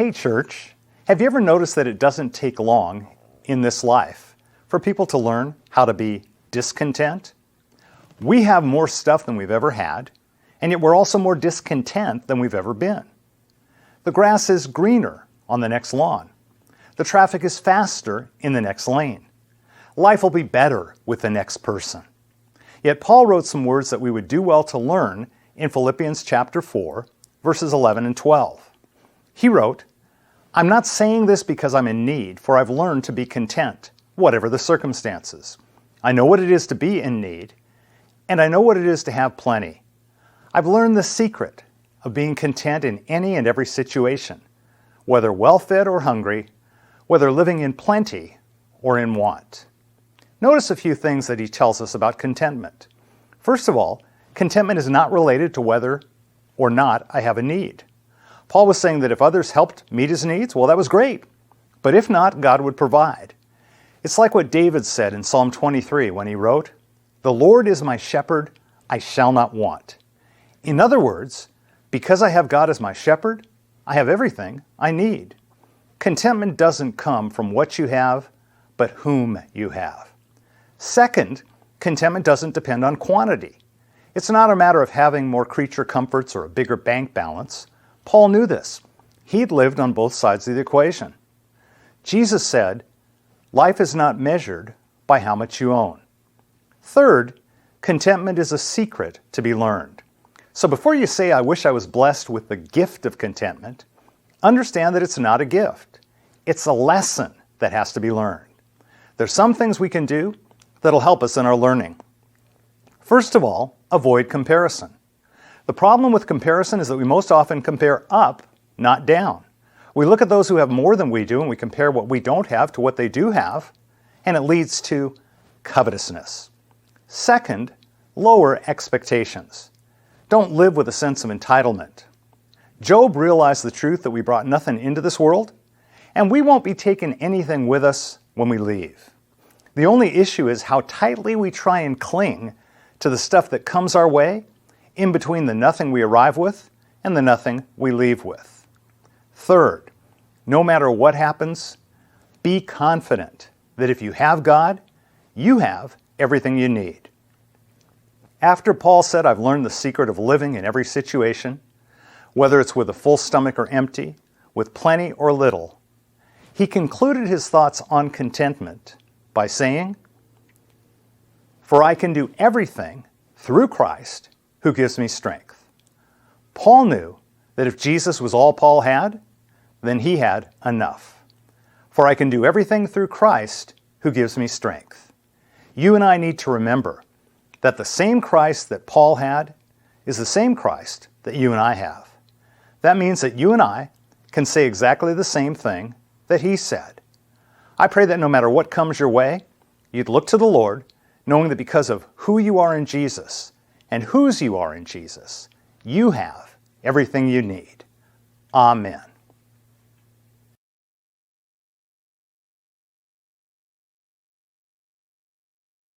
Hey church, have you ever noticed that it doesn't take long in this life for people to learn how to be discontent? We have more stuff than we've ever had, and yet we're also more discontent than we've ever been. The grass is greener on the next lawn. The traffic is faster in the next lane. Life will be better with the next person. Yet Paul wrote some words that we would do well to learn in Philippians chapter 4, verses 11 and 12. He wrote, "I'm not saying this because I'm in need, for I've learned to be content, whatever the circumstances. I know what it is to be in need, and I know what it is to have plenty. I've learned the secret of being content in any and every situation, whether well-fed or hungry, whether living in plenty or in want." Notice a few things that he tells us about contentment. First of all, contentment is not related to whether or not I have a need. Paul was saying that if others helped meet his needs, well, that was great. But if not, God would provide. It's like what David said in Psalm 23 when he wrote, "The Lord is my shepherd, I shall not want." In other words, because I have God as my shepherd, I have everything I need. Contentment doesn't come from what you have, but whom you have. Second, contentment doesn't depend on quantity. It's not a matter of having more creature comforts or a bigger bank balance. Paul knew this. He'd lived on both sides of the equation. Jesus said, "Life is not measured by how much you own." Third, contentment is a secret to be learned. So before you say, "I wish I was blessed with the gift of contentment," understand that it's not a gift. It's a lesson that has to be learned. There's some things we can do that'll help us in our learning. First of all, avoid comparison. The problem with comparison is that we most often compare up, not down. We look at those who have more than we do and we compare what we don't have to what they do have, and it leads to covetousness. Second, lower expectations. Don't live with a sense of entitlement. Job realized the truth that we brought nothing into this world, and we won't be taking anything with us when we leave. The only issue is how tightly we try and cling to the stuff that comes our way in between the nothing we arrive with and the nothing we leave with. Third, no matter what happens, be confident that if you have God, you have everything you need. After Paul said, "I've learned the secret of living in every situation, whether it's with a full stomach or empty, with plenty or little," he concluded his thoughts on contentment by saying, "For I can do everything through Christ who gives me strength." Paul knew that if Jesus was all Paul had, then he had enough. For I can do everything through Christ who gives me strength. You and I need to remember that the same Christ that Paul had is the same Christ that you and I have. That means that you and I can say exactly the same thing that he said. I pray that no matter what comes your way, you'd look to the Lord, knowing that because of who you are in Jesus and whose you are in Jesus, you have everything you need. Amen.